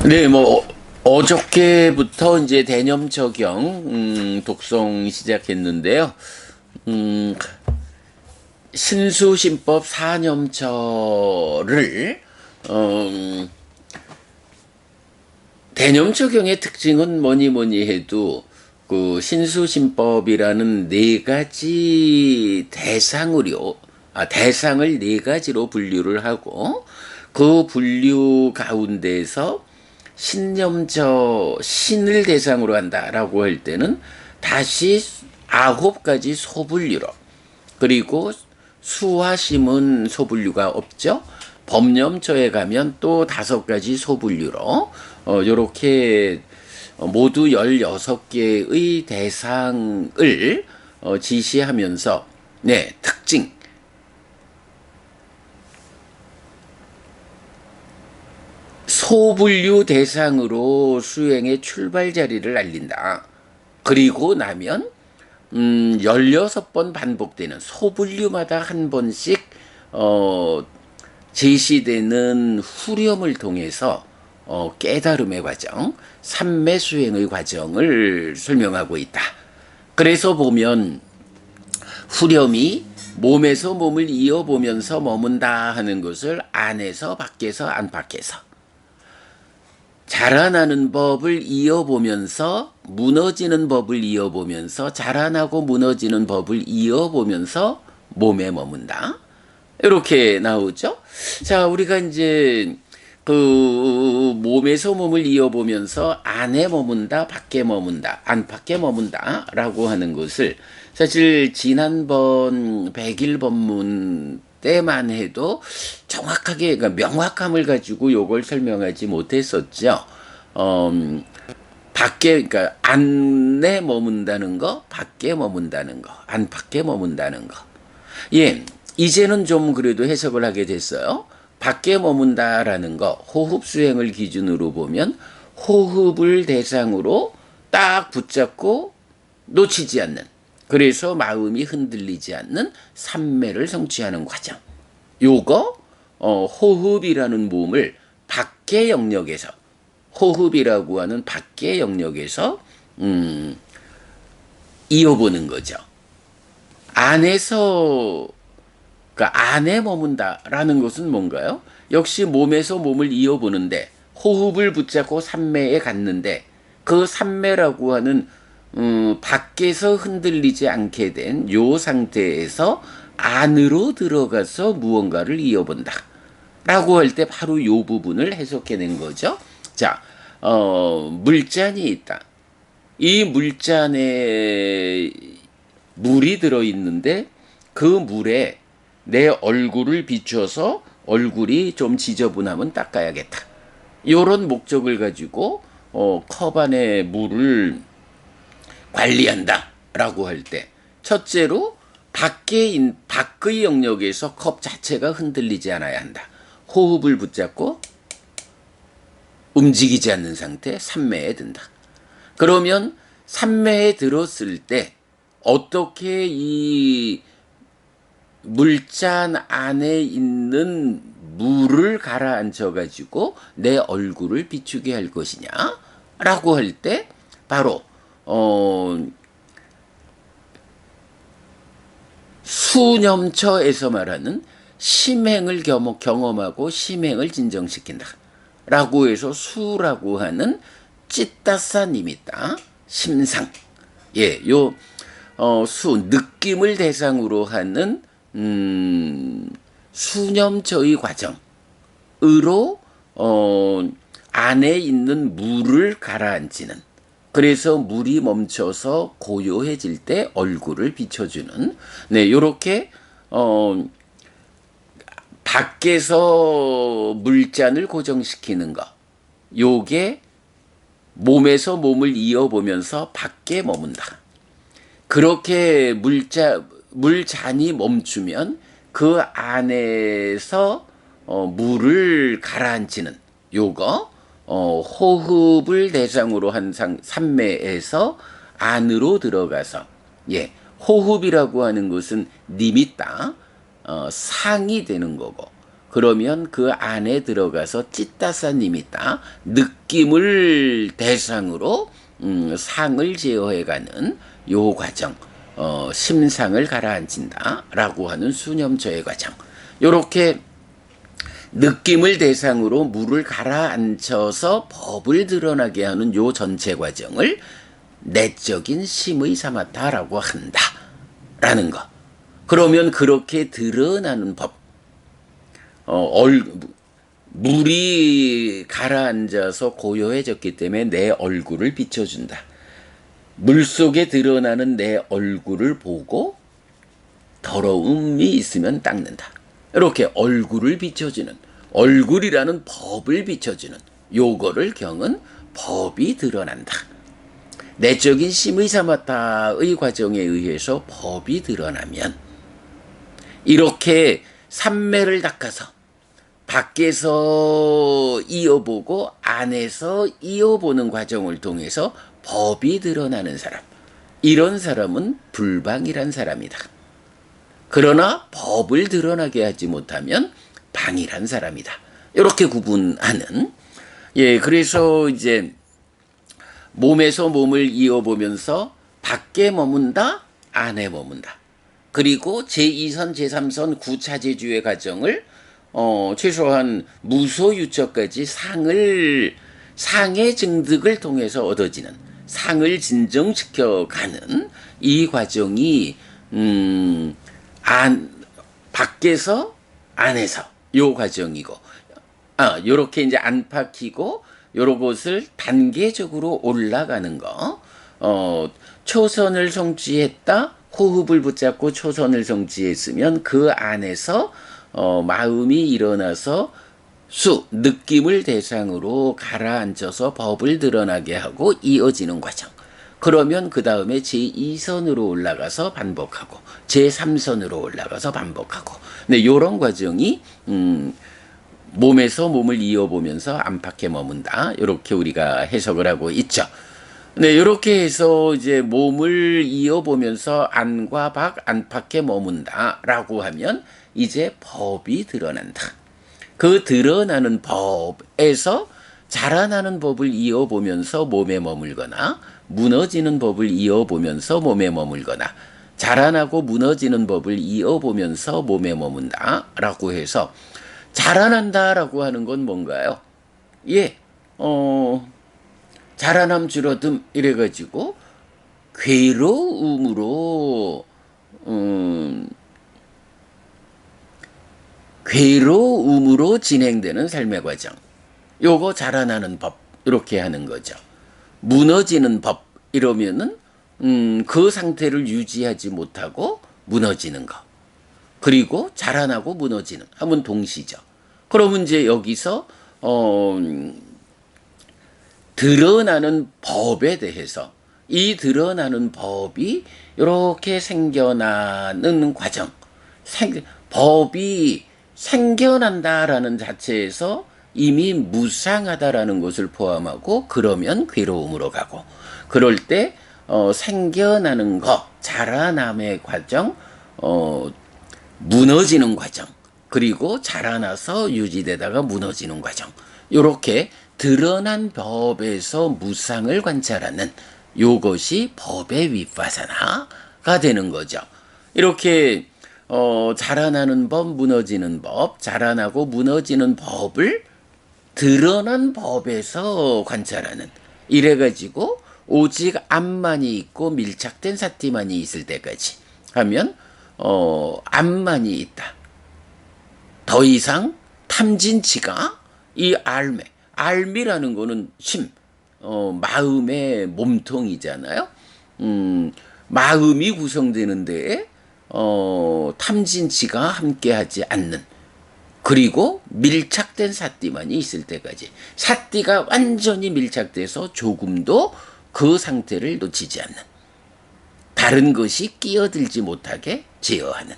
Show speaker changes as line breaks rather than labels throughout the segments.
네, 어저께부터 이제 대념 적용 독송 시작했는데요. 음, 신수신법 사념처를 대념 적용의 특징은 뭐니 뭐니 해도 그 신수신법이라는 네 가지 대상을 네 가지로 분류를 하고 그 분류 가운데서 신을 대상으로 한다라고 할 때는 다시 9가지 소분류로, 그리고 수화심은 소분류가 없죠. 법념처에 가면 또 5가지 소분류로 요렇게 모두 16개의 대상을 지시하면서, 네, 특징, 소분류 대상으로 수행의 출발 자리를 알린다. 그리고 나면 16번 반복되는 소분류마다 한 번씩 제시되는 후렴을 통해서 깨달음의 과정, 삼매 수행의 과정을 설명하고 있다. 그래서 보면 후렴이 몸에서 몸을 이어보면서 머문다 하는 것을 안에서 밖에서 안팎에서, 자라나는 법을 이어보면서 무너지는 법을 이어보면서 자라나고 무너지는 법을 이어보면서 몸에 머문다. 이렇게 나오죠. 자, 우리가 이제 그 몸에서 몸을 이어보면서 안에 머문다, 밖에 머문다, 안팎에 머문다라고 하는 것을 사실 지난번 101법문 때만 해도 정확하게, 그러니까 명확함을 가지고 요걸 설명하지 못했었죠. 그러니까 안에 머문다는 거, 밖에 머문다는 거, 안팎에 머문다는 거. 예, 이제는 좀 그래도 해석을 하게 됐어요. 밖에 머문다라는 거, 호흡 수행을 기준으로 보면 호흡을 대상으로 딱 붙잡고 놓치지 않는, 그래서 마음이 흔들리지 않는 삼매를 성취하는 과정. 요거 호흡이라는 몸을 밖의 영역에서, 호흡이라고 하는 밖의 영역에서 이어보는 거죠. 안에서, 그러니까 안에 머문다라는 것은 뭔가요? 역시 몸에서 몸을 이어보는데 호흡을 붙잡고 삼매에 갔는데 그 삼매라고 하는 밖에서 흔들리지 않게 된 요 상태에서 안으로 들어가서 무언가를 이어본다 라고 할 때 바로 요 부분을 해석해낸 거죠. 자, 물잔이 있다. 이 물잔에 물이 들어있는데 그 물에 내 얼굴을 비춰서 얼굴이 좀 지저분하면 닦아야겠다. 요런 목적을 가지고 컵 안에 물을 관리한다 라고 할 때, 첫째로 밖의 영역에서 컵 자체가 흔들리지 않아야 한다. 호흡을 붙잡고 움직이지 않는 상태 삼매에 든다. 그러면 삼매에 들었을 때 어떻게 이 물잔 안에 있는 물을 가라앉혀 가지고 내 얼굴을 비추게 할 것이냐 라고 할 때 바로 수념처에서 말하는 심행을 경험하고 심행을 진정시킨다 라고 해서 수라고 하는 찌따사님이다, 심상. 예, 요 느낌을 대상으로 하는 수념처의 과정으로 안에 있는 물을 가라앉히는, 그래서 물이 멈춰서 고요해질 때 얼굴을 비춰주는, 네, 요렇게 밖에서 물잔을 고정시키는 거, 요게 몸에서 몸을 이어보면서 밖에 머문다. 그렇게 물잔이 멈추면 그 안에서 물을 가라앉히는 요거, 호흡을 대상으로 한 삼매에서 안으로 들어가서, 예, 호흡이라고 하는 것은 니미따, 상이 되는 거고, 그러면 그 안에 들어가서 찌따사님이다. 느낌을 대상으로 상을 제어해가는 요 과정, 심상을 가라앉힌다라고 하는 수념처의 과정. 요렇게 느낌을 대상으로 물을 가라앉혀서 법을 드러나게 하는 요 전체 과정을 내적인 심의 사마타라고 한다라는 거. 그러면 그렇게 드러나는 법, 물이 가라앉아서 고요해졌기 때문에 내 얼굴을 비춰준다. 물 속에 드러나는 내 얼굴을 보고 더러움이 있으면 닦는다. 이렇게 얼굴을 비춰주는, 얼굴이라는 법을 비춰주는 요거를 경은 법이 드러난다. 내적인 심의사마타의 과정에 의해서 법이 드러나면 이렇게 삼매를 닦아서 밖에서 이어보고 안에서 이어보는 과정을 통해서 법이 드러나는 사람, 이런 사람은 불방이란 사람이다. 그러나 법을 드러나게 하지 못하면 방이란 사람이다. 이렇게 구분하는, 그래서 이제 몸에서 몸을 이어보면서 밖에 머문다, 안에 머문다. 그리고 제2선, 제3선 구차제주의 과정을 최소한 무소유처까지 상의 증득을 통해서 얻어지는, 상을 진정시켜가는 이 과정이 밖에서 안에서 요 과정이고, 요렇게 이제 안팎이고 요런 것을 단계적으로 올라가는 거. 초선을 성취했다. 호흡을 붙잡고 초선을 성취했으면 그 안에서 마음이 일어나서 느낌을 대상으로 가라앉아서 법을 드러나게 하고 이어지는 과정. 그러면 그 다음에 제2선으로 올라가서 반복하고 제3선으로 올라가서 반복하고. 네, 요런 과정이 몸에서 몸을 이어보면서 안팎에 머문다. 이렇게 우리가 해석을 하고 있죠. 네, 이렇게 해서 이제 몸을 이어보면서 안과 밖, 안팎에 머문다라고 하면 이제 법이 드러난다. 그 드러나는 법에서 자라나는 법을 이어보면서 몸에 머물거나 무너지는 법을 이어보면서 몸에 머물거나 자라나고 무너지는 법을 이어보면서 몸에 머문다라고 해서 자라난다라고 하는 건 뭔가요? 자라남 줄어듦 이래가지고 괴로움으로 진행되는 삶의 과정. 요거 자라나는 법 이렇게 하는 거죠. 무너지는 법 이러면은 그 상태를 유지하지 못하고 무너지는 거. 그리고 자라나고 무너지는 한번 동시죠. 그러면 이제 여기서 드러나는 법에 대해서 이 드러나는 법이 이렇게 생겨나는 과정, 법이 생겨난다라는 자체에서 이미 무상하다라는 것을 포함하고 그러면 괴로움으로 가고 그럴 때 생겨나는 것, 자라남의 과정, 무너지는 과정, 그리고 자라나서 유지되다가 무너지는 과정. 이렇게 드러난 법에서 무상을 관찰하는 요것이 법의 윗바사나가 되는 거죠. 이렇게 자라나는 법, 무너지는 법, 자라나고 무너지는 법을 드러난 법에서 관찰하는, 이래가지고 오직 암만이 있고 밀착된 사티만이 있을 때까지 하면 암만이 있다. 더 이상 탐진치가 이 알미라는 거는 마음의 몸통이잖아요. 마음이 구성되는데 탐진치가 함께하지 않는, 그리고 밀착된 사띠만이 있을 때까지, 사띠가 완전히 밀착돼서 조금도 그 상태를 놓치지 않는, 다른 것이 끼어들지 못하게 제어하는,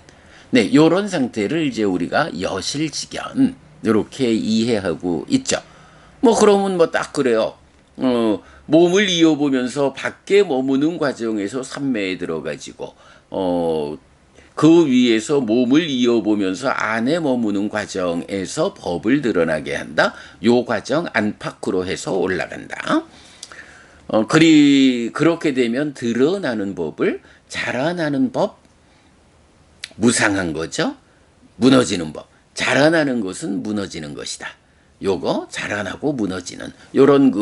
네, 요런 상태를 이제 우리가 여실직연 이렇게 이해하고 있죠. 그러면 딱 그래요. 몸을 이어보면서 밖에 머무는 과정에서 삼매에 들어가지고 그 위에서 몸을 이어보면서 안에 머무는 과정에서 법을 드러나게 한다. 요 과정 안팎으로 해서 올라간다. 그렇게 되면 드러나는 법을 자라나는 법, 무상한 거죠. 무너지는 법. 자라나는 것은 무너지는 것이다. 요거 자라나고 무너지는 요런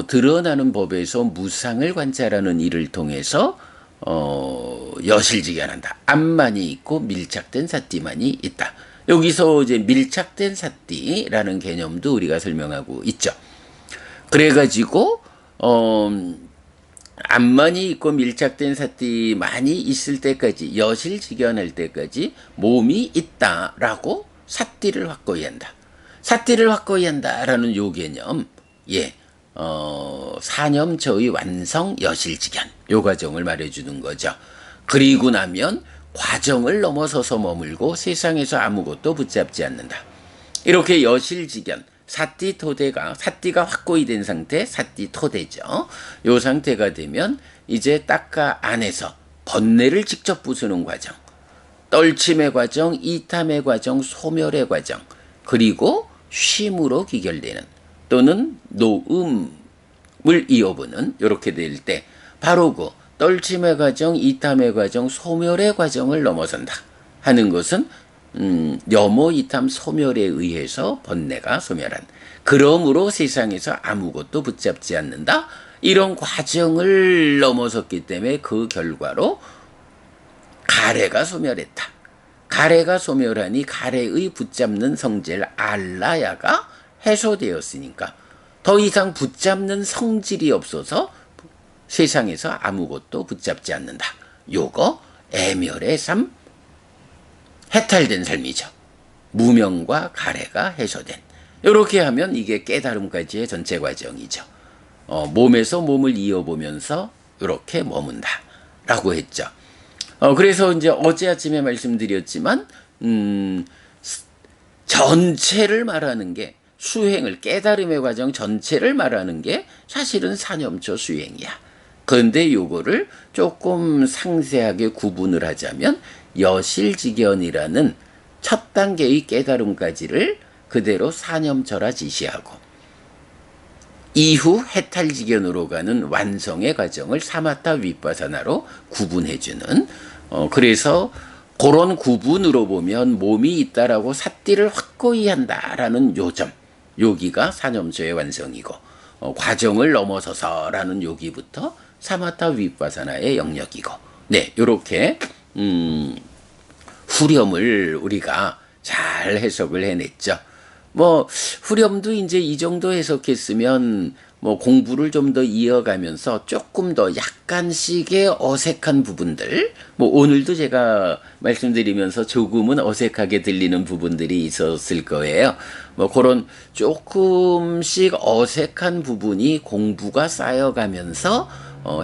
드러나는 법에서 무상을 관찰하는 일을 통해서 여실직연한다. 암만이 있고 밀착된 사띠만이 있다. 여기서 이제 밀착된 사띠라는 개념도 우리가 설명하고 있죠. 그래가지고 암만이 있고 밀착된 사띠만이 있을 때까지 여실직연할 때까지 몸이 있다라고 사띠를 확고히 한다. 사띠를 확고히 한다라는 요 개념, 사념처의 완성 여실직연 요 과정을 말해주는 거죠. 그리고 나면 과정을 넘어서서 머물고 세상에서 아무것도 붙잡지 않는다. 이렇게 여실직연 사띠가 확고히 된 상태, 사띠토대죠. 요 상태가 되면 이제 딱가 안에서 번뇌를 직접 부수는 과정, 떨침의 과정, 이탐의 과정, 소멸의 과정, 그리고 쉼으로 귀결되는 또는 노음을 이어보는 이렇게 될 때 바로 그 떨침의 과정, 이탐의 과정, 소멸의 과정을 넘어선다 하는 것은 염오 이탐 소멸에 의해서 번뇌가 소멸한. 그러므로 세상에서 아무것도 붙잡지 않는다. 이런 과정을 넘어섰기 때문에 그 결과로 가래가 소멸했다. 가래가 소멸하니 가래의 붙잡는 성질 알라야가 해소되었으니까 더 이상 붙잡는 성질이 없어서 세상에서 아무것도 붙잡지 않는다. 요거 애멸의 삶, 해탈된 삶이죠. 무명과 가래가 해소된. 이렇게 하면 이게 깨달음까지의 전체 과정이죠. 몸에서 몸을 이어보면서 이렇게 머문다. 라고 했죠. 그래서 이제 어제 아침에 말씀드렸지만, 전체를 말하는 게 수행을, 깨달음의 과정 전체를 말하는 게 사실은 사념초 수행이야. 그런데 요거를 조금 상세하게 구분을 하자면, 여실직연이라는 첫 단계의 깨달음까지를 그대로 사념처라 지시하고 이후 해탈직연으로 가는 완성의 과정을 사마타 위파사나로 구분해주는 그래서 그런 구분으로 보면 몸이 있다라고 사띠를 확고히 한다라는 요점 여기가 사념처의 완성이고 과정을 넘어서서라는 여기부터 사마타 위파사나의 영역이고 네 요렇게 후렴을 우리가 잘 해석을 해냈죠. 뭐 후렴도 이제 이 정도 해석했으면 뭐 공부를 좀 더 이어가면서 조금 더 약간씩의 어색한 부분들 뭐 오늘도 제가 말씀드리면서 조금은 어색하게 들리는 부분들이 있었을 거예요. 뭐 그런 조금씩 어색한 부분이 공부가 쌓여가면서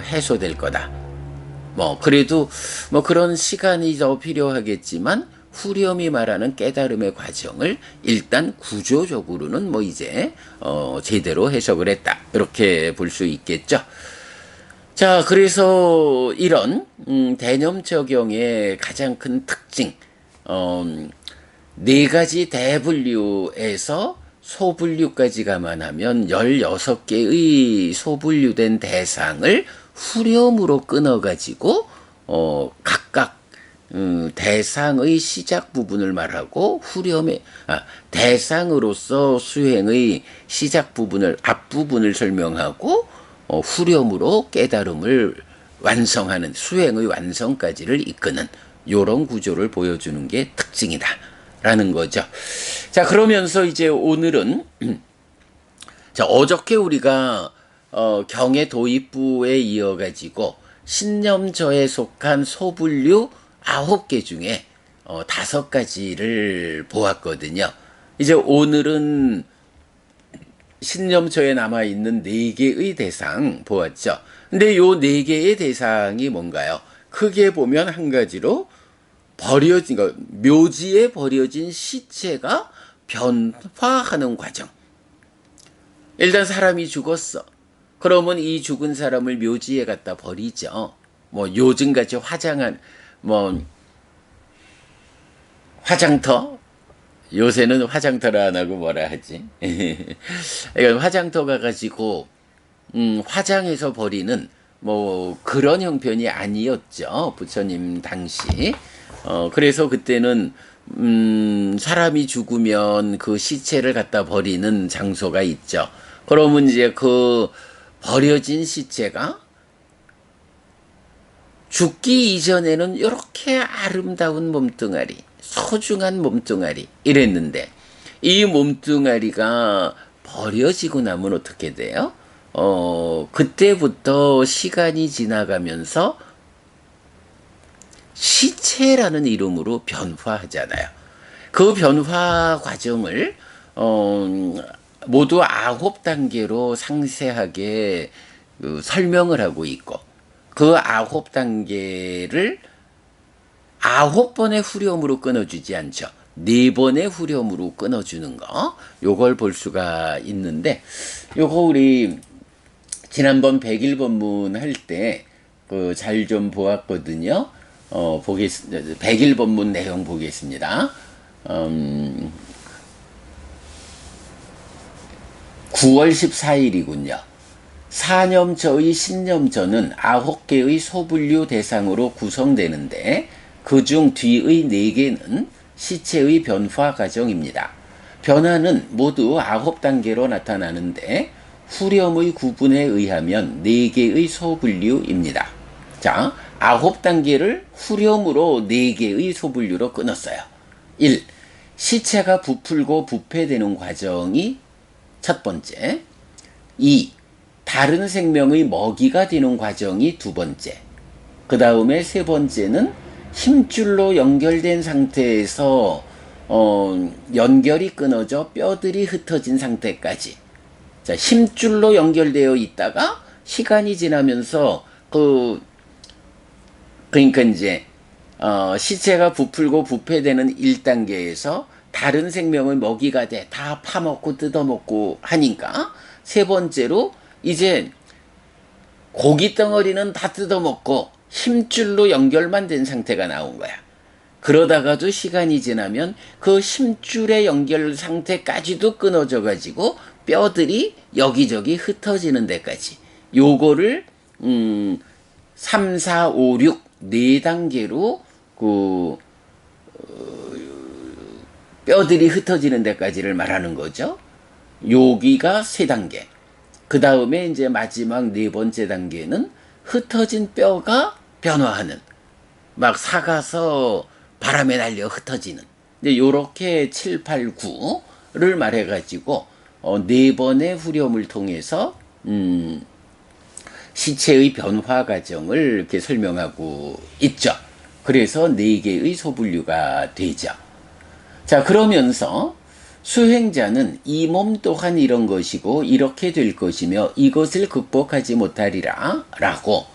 해소될 거다. 뭐 그래도 뭐 그런 시간이 더 필요하겠지만 후렴이 말하는 깨달음의 과정을 일단 구조적으로는 뭐 이제 제대로 해석을 했다 이렇게 볼 수 있겠죠. 자 그래서 이런 대념 적용의 가장 큰 특징 네 가지 대분류에서 소분류까지 감안하면 16개의 소분류된 대상을 후렴으로 끊어가지고 각각 대상의 시작 부분을 말하고 후렴의 대상으로서 수행의 시작 부분을 앞부분을 설명하고 후렴으로 깨달음을 완성하는 수행의 완성까지를 이끄는 이런 구조를 보여주는 게 특징이다라는 거죠. 자 그러면서 이제 오늘은 자 어저께 우리가 경의 도입부에 이어가지고 신념처에 속한 소분류 9개 중에 5가지를 보았거든요. 이제 오늘은 신념처에 남아있는 4개의 대상 보았죠. 근데 요 4개의 대상이 뭔가요? 크게 보면 한 가지로 그러니까 묘지에 버려진 시체가 변화하는 과정. 일단 사람이 죽었어. 그러면 이 죽은 사람을 묘지에 갖다 버리죠. 뭐 요즘같이 화장한 뭐 화장터? 요새는 화장터를 안 하고 뭐라 하지? 이건 화장터가 가지고 화장해서 버리는 뭐 그런 형편이 아니었죠. 부처님 당시. 그래서 그때는 사람이 죽으면 그 시체를 갖다 버리는 장소가 있죠. 그러면 이제 그 버려진 시체가 죽기 이전에는 이렇게 아름다운 몸뚱아리, 소중한 몸뚱아리 이랬는데 이 몸뚱아리가 버려지고 나면 어떻게 돼요? 그때부터 시간이 지나가면서 시체라는 이름으로 변화하잖아요. 그 변화 과정을 모두 9단계로 상세하게 설명을 하고 있고 그 9단계를 9번의 후렴으로 끊어주지 않죠. 4번의 후렴으로 끊어주는 거 요걸 볼 수가 있는데 요거 우리 지난번 100일 법문 할 때 그 잘 좀 보았거든요. 100일 법문 내용 보겠습니다. 9월 14일이군요. 사념저의 신념저는 9개의 소분류 대상으로 구성되는데 그중 뒤의 4개는 시체의 변화 과정입니다. 변화는 모두 9단계로 나타나는데 후렴의 구분에 의하면 4개의 소분류입니다. 자, 9단계를 후렴으로 4개의 소분류로 끊었어요. 1. 시체가 부풀고 부패되는 과정이 첫 번째. 2. 다른 생명의 먹이가 되는 과정이 두 번째. 그 다음에 세 번째는 힘줄로 연결된 상태에서 연결이 끊어져 뼈들이 흩어진 상태까지. 자, 힘줄로 연결되어 있다가 시간이 지나면서 그러니까 이제 시체가 부풀고 부패되는 1단계에서 다른 생명의 먹이가 돼 다 파먹고 뜯어먹고 하니까 세 번째로 이제 고기 덩어리는 다 뜯어먹고 힘줄로 연결만 된 상태가 나온 거야. 그러다가도 시간이 지나면 그 힘줄의 연결 상태까지도 끊어져 가지고 뼈들이 여기저기 ht어지는 데까지 요거를 3, 4, 5, 6 4단계로 뼈들이 흩어지는 데까지를 말하는 거죠. 여기가 3단계. 그 다음에 이제 마지막 4번째 단계는 흩어진 뼈가 변화하는, 막 삭아서 바람에 날려 흩어지는. 근데 요렇게 7, 8, 9를 말해가지고 4번의 후렴을 통해서 시체의 변화 과정을 이렇게 설명하고 있죠. 그래서 4개의 소분류가 되죠. 자, 그러면서 수행자는 이 몸 또한 이런 것이고 이렇게 될 것이며 이것을 극복하지 못하리라 라고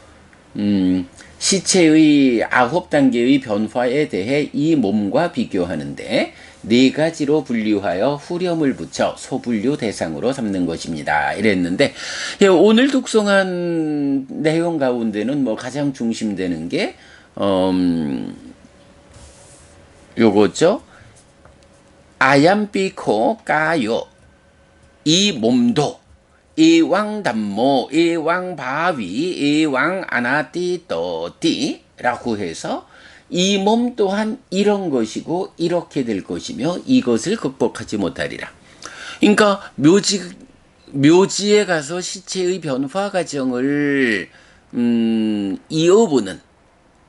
시체의 9단계의 변화에 대해 이 몸과 비교하는데 4가지로 분류하여 후렴을 붙여 소분류 대상으로 삼는 것입니다. 이랬는데 오늘 독송한 내용 가운데는 뭐 가장 중심되는 게 요거죠. 아얌비코 까요 이 몸도 이왕담모 이왕바위 이왕아나띠또띠 라고 해서 이 몸 또한 이런 것이고 이렇게 될 것이며 이것을 극복하지 못하리라. 그러니까 묘지에 가서 시체의 변화 과정을 이어보는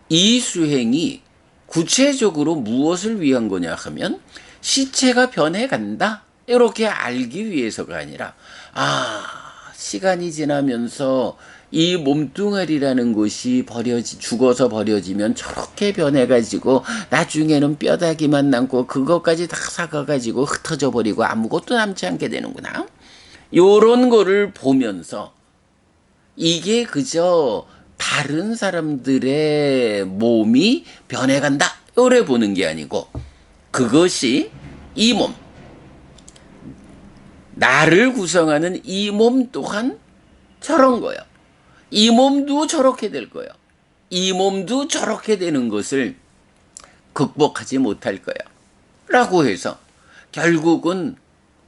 이 수행이 구체적으로 무엇을 위한 거냐 하면 시체가 변해간다 이렇게 알기 위해서가 아니라 시간이 지나면서 이 몸뚱아리라는 것이 죽어서 버려지면 저렇게 변해가지고 나중에는 뼈다귀만 남고 그것까지 다 삭아가지고 흩어져 버리고 아무것도 남지 않게 되는구나. 요런 거를 보면서 이게 그저 다른 사람들의 몸이 변해간다 요래 보는 게 아니고 그것이 이 몸, 나를 구성하는 이 몸 또한 저런 거예요. 이 몸도 저렇게 될 거예요. 이 몸도 저렇게 되는 것을 극복하지 못할 거예요. 라고 해서 결국은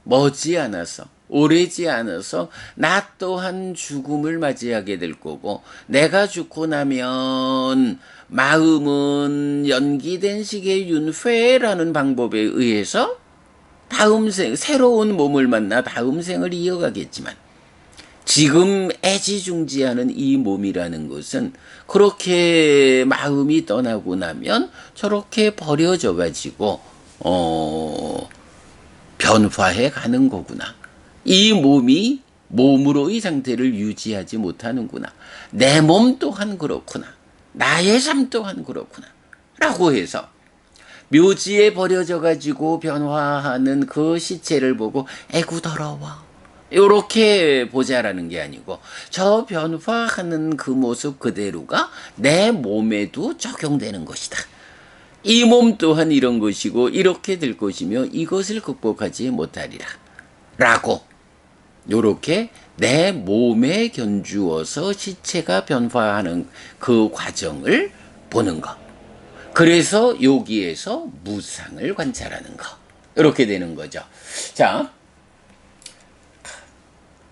머지않아서 오래지 않아서 나 또한 죽음을 맞이하게 될 거고, 내가 죽고 나면 마음은 연기된 식의 윤회라는 방법에 의해서 다음 생, 새로운 몸을 만나 다음 생을 이어가겠지만, 지금 애지중지하는 이 몸이라는 것은 그렇게 마음이 떠나고 나면 저렇게 버려져 가지고 변화해 가는 거구나. 이 몸이 몸으로의 상태를 유지하지 못하는구나. 내 몸 또한 그렇구나. 나의 삶 또한 그렇구나. 라고 해서 묘지에 버려져 가지고 변화하는 그 시체를 보고 에구 더러워, 요렇게 보자라는 게 아니고, 저 변화하는 그 모습 그대로가 내 몸에도 적용되는 것이다. 이 몸 또한 이런 것이고 이렇게 될 것이며 이것을 극복하지 못하리라. 라고 요렇게 내 몸에 견주어서 시체가 변화하는 그 과정을 보는 것. 그래서 여기에서 무상을 관찰하는 것. 이렇게 되는 거죠. 자,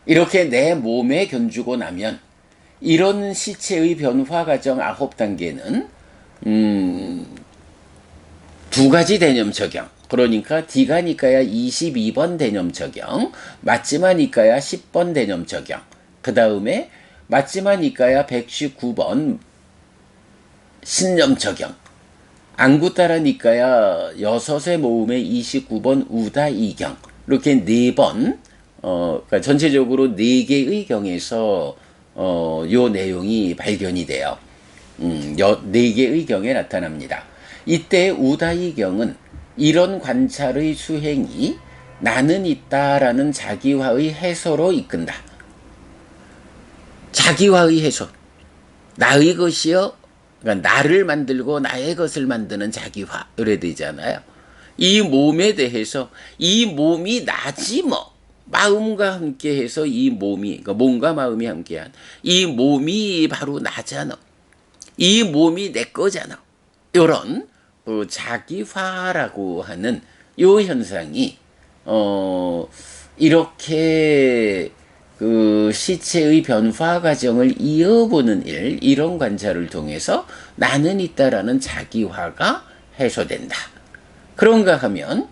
이렇게 내 몸에 견주고 나면 이런 시체의 변화 과정 9단계는 두 가지 개념 적용. 그러니까 D가니까야 22번 개념 적용, 맞지마니까야 10번 개념 적용, 그 다음에 맞지마니까야 119번 신념 적용, 안구따라니까야 6의 모음의 29번 우다 이경, 이렇게 4번, 그러니까 전체적으로 4개의 경에서 요 내용이 발견이 돼요. 4개의 경에 나타납니다. 이때 우다이 경은 이런 관찰의 수행이 나는 있다라는 자기화의 해소로 이끈다. 자기화의 해소. 나의 것이여, 그러니까 나를 만들고 나의 것을 만드는 자기화. 이래 되잖아요. 이 몸에 대해서 이 몸이 나지 뭐. 마음과 함께 해서 이 몸이, 그러니까 몸과 마음이 함께한 이 몸이 바로 나잖아. 이 몸이 내 거잖아. 요런 자기화라고 하는 요 현상이 이렇게 그 시체의 변화 과정을 이어보는 일, 이런 관찰을 통해서 나는 있다라는 자기화가 해소된다. 그런가 하면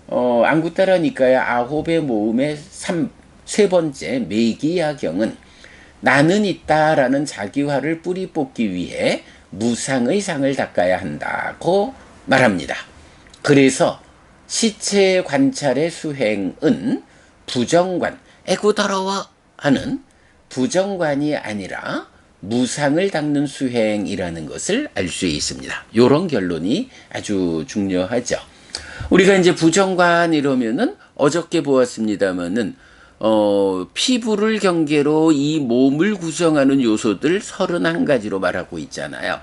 안구따라니까야 9의 모음의 세 번째 매기야경은 나는 있다라는 자기화를 뿌리 뽑기 위해 무상의 상을 닦아야 한다고 말합니다. 그래서 시체 관찰의 수행은 부정관, 에구 더러워 하는 부정관이 아니라 무상을 닦는 수행이라는 것을 알 수 있습니다. 이런 결론이 아주 중요하죠. 우리가 이제 부정관 이러면은 어저께 보았습니다만은 피부를 경계로 이 몸을 구성하는 요소들 31가지로 말하고 있잖아요.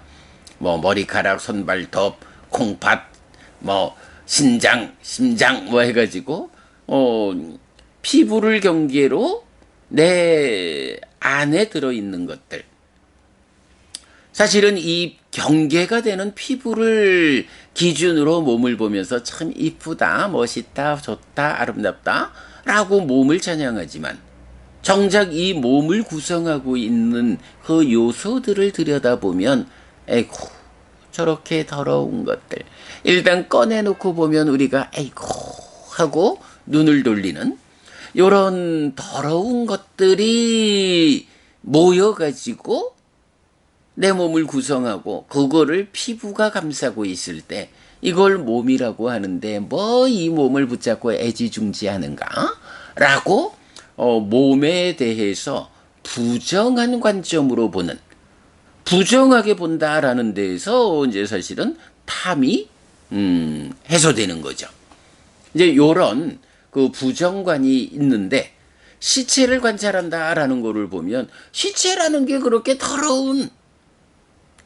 뭐 머리카락, 손발톱, 콩팥, 뭐 신장, 심장 뭐 해가지고 피부를 경계로 내 안에 들어있는 것들. 사실은 이 경계가 되는 피부를 기준으로 몸을 보면서 참 이쁘다, 멋있다, 좋다, 아름답다 라고 몸을 찬양하지만 정작 이 몸을 구성하고 있는 그 요소들을 들여다보면 에이구 저렇게 더러운 것들 일단 꺼내놓고 보면 우리가 에이구 하고 눈을 돌리는 요런 더러운 것들이 모여가지고 내 몸을 구성하고 그거를 피부가 감싸고 있을 때 이걸 몸이라고 하는데 뭐 이 몸을 붙잡고 애지중지하는가? 라고 몸에 대해서 부정한 관점으로 보는, 부정하게 본다라는 데에서 이제 사실은 탐이 해소되는 거죠. 이제 요런 그 부정관이 있는데 시체를 관찰한다라는 거를 보면 시체라는 게 그렇게 더러운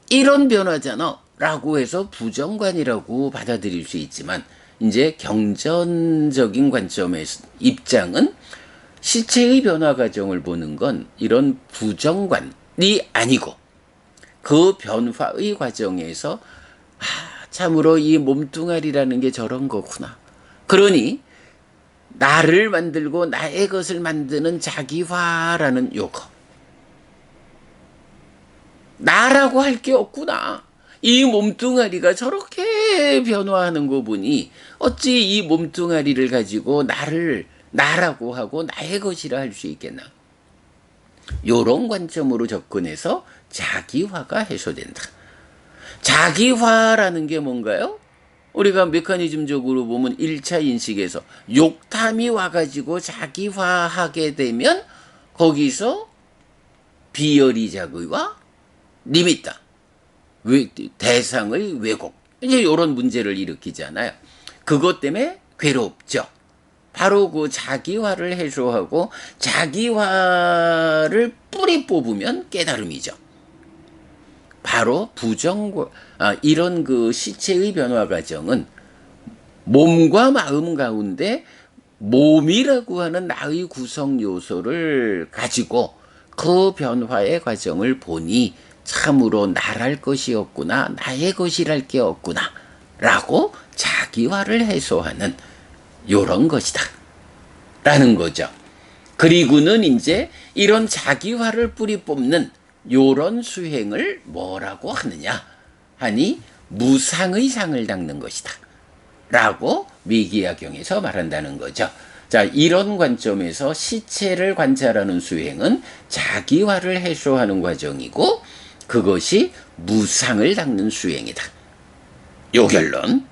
이런 변화잖아 라고 해서 부정관이라고 받아들일 수 있지만 이제 경전적인 관점의 입장은 시체의 변화 과정을 보는 건 이런 부정관이 아니고 그 변화의 과정에서 참으로 이 몸뚱아리라는 게 저런 거구나. 그러니 나를 만들고 나의 것을 만드는 자기화라는 요거. 나라고 할 게 없구나. 이 몸뚱아리가 저렇게 변화하는 거 보니 어찌 이 몸뚱아리를 가지고 나라고 하고 나의 것이라 할 수 있겠나. 요런 관점으로 접근해서 자기화가 해소된다. 자기화라는 게 뭔가요? 우리가 메커니즘적으로 보면 1차 인식에서 욕탐이 와가지고 자기화하게 되면 거기서 비열이 자기화, 리미다. 대상의 왜곡. 이제 이런 문제를 일으키잖아요. 그것 때문에 괴롭죠. 바로 그 자기화를 해소하고 자기화를 뿌리 뽑으면 깨달음이죠. 바로 이런 그 시체의 변화 과정은 몸과 마음 가운데 몸이라고 하는 나의 구성 요소를 가지고 그 변화의 과정을 보니 참으로 나랄 것이 없구나, 나의 것이랄 게 없구나 라고 자기화를 해소하는 요런 것이다 라는 거죠. 그리고는 이제 이런 자기화를 뿌리 뽑는 요런 수행을 뭐라고 하느냐 하니 무상의 상을 닦는 것이다 라고 미기야경에서 말한다는 거죠. 자, 이런 관점에서 시체를 관찰하는 수행은 자기화를 해소하는 과정이고 그것이 무상을 닦는 수행이다. 요 결론.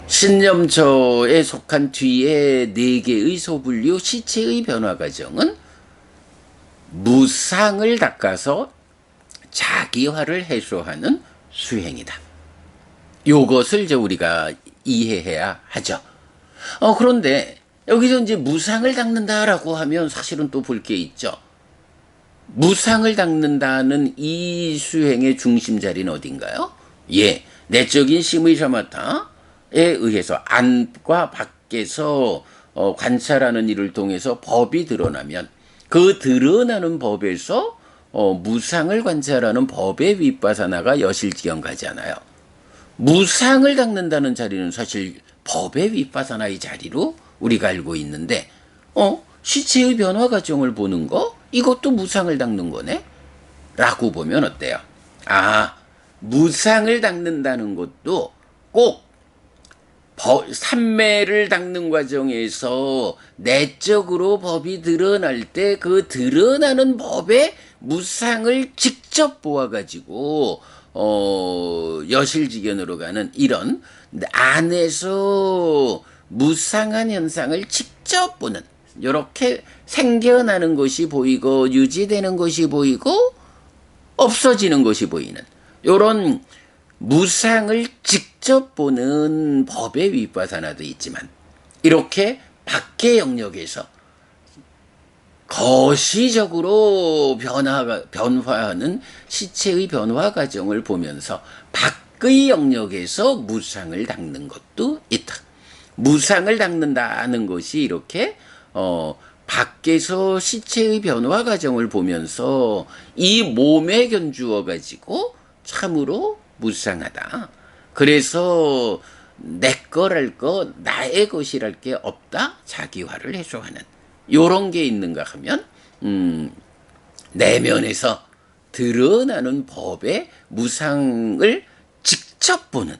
신념처에 속한 뒤에 4개의 소분류 시체의 변화 과정은 무상을 닦아서 자기화를 해소하는 수행이다. 요것을 이제 우리가 이해해야 하죠. 그런데 여기서 이제 무상을 닦는다라고 하면 사실은 또 볼 게 있죠. 무상을 닦는다는 이 수행의 중심 자리는 어딘가요? 예, 내적인 심의 샤마타에 의해서 안과 밖에서 관찰하는 일을 통해서 법이 드러나면 그 드러나는 법에서 무상을 관찰하는 법의 윗바사나가 여실지경 가잖아요. 무상을 닦는다는 자리는 사실 법의 윗바사나의 자리로 우리가 알고 있는데 시체의 변화 과정을 보는 거? 이것도 무상을 닦는 거네? 라고 보면 어때요? 무상을 닦는다는 것도 꼭 삼매를 닦는 과정에서 내적으로 법이 드러날 때 그 드러나는 법의 무상을 직접 보아가지고 여실지견으로 가는 이런 안에서 무상한 현상을 직접 보는 이렇게 생겨나는 것이 보이고 유지되는 것이 보이고 없어지는 것이 보이는 이런 무상을 직접 보는 법의 윗바사나도 있지만 이렇게 밖의 영역에서 거시적으로 변화하는 시체의 변화 과정을 보면서 밖의 영역에서 무상을 닦는 것도 있다. 무상을 닦는다는 것이 이렇게 밖에서 시체의 변화 과정을 보면서 이 몸에 견주어 가지고 참으로 무상하다. 그래서 내 거랄 거, 나의 것이랄 게 없다. 자기화를 해소하는 요런 게 있는가 하면 내면에서 드러나는 법의 무상을 직접 보는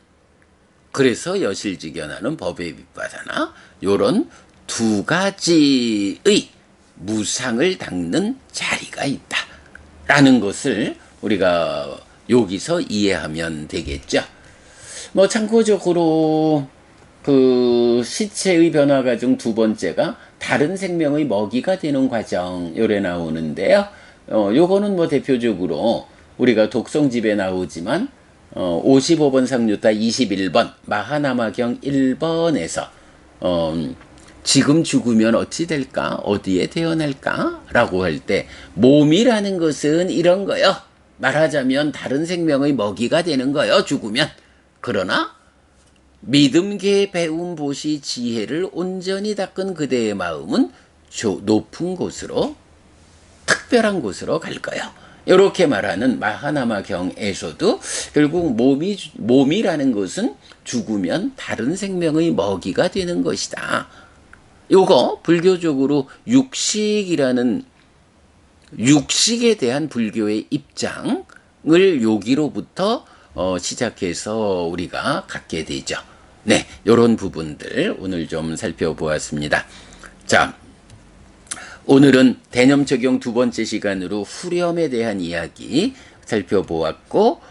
그래서 여실지견하는 법의 윗바사나 요런 2가지의 무상을 닦는 자리가 있다 라는 것을 우리가 여기서 이해하면 되겠죠. 참고적으로 그 시체의 변화 과정 2번째가 다른 생명의 먹이가 되는 과정 요래 나오는데요. 요거는 대표적으로 우리가 독성집에 나오지만 55번 상류타 21번 마하나마경 1번에서 지금 죽으면 어찌 될까? 어디에 태어날까? 라고 할 때 몸이라는 것은 이런 거요. 말하자면 다른 생명의 먹이가 되는 거요. 죽으면. 그러나 믿음계 배움 보시 지혜를 온전히 닦은 그대의 마음은 높은 곳으로 특별한 곳으로 갈 거요. 이렇게 말하는 마하나마경에서도 결국 몸이라는 것은 죽으면 다른 생명의 먹이가 되는 것이다. 요거 불교적으로 육식에 대한 불교의 입장을 여기로부터 시작해서 우리가 갖게 되죠. 네, 요런 부분들 오늘 좀 살펴보았습니다. 자, 오늘은 대념 적용 두 번째 시간으로 후렴에 대한 이야기 살펴보았고,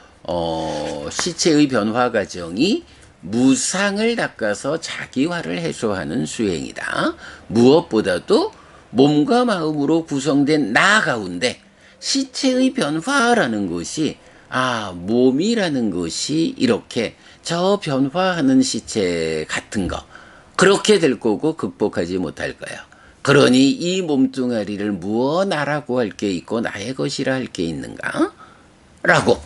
시체의 변화 과정이 무상을 닦아서 자기화를 해소하는 수행이다. 무엇보다도 몸과 마음으로 구성된 나 가운데 시체의 변화라는 것이 몸이라는 것이 이렇게 저 변화하는 시체 같은 거 그렇게 될 거고 극복하지 못할 거예요. 그러니 이 몸뚱아리를 무엇 나라고 할 게 있고 나의 것이라 할 게 있는가? 라고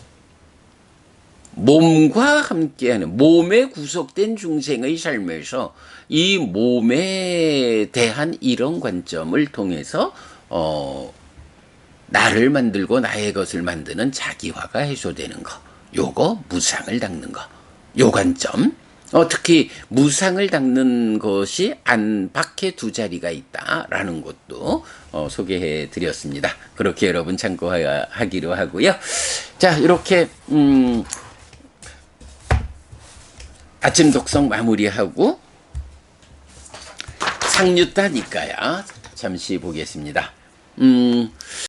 몸과 함께하는 몸에 구속된 중생의 삶에서 이 몸에 대한 이런 관점을 통해서 나를 만들고 나의 것을 만드는 자기화가 해소되는 거. 요거 무상을 닦는 거. 요 관점. 특히 무상을 닦는 것이 안팎에 두 자리가 있다라는 것도 소개해 드렸습니다. 그렇게 여러분 참고하기로 하고요. 자, 이렇게 아침 독성 마무리하고 상류타 니까야 잠시 보겠습니다.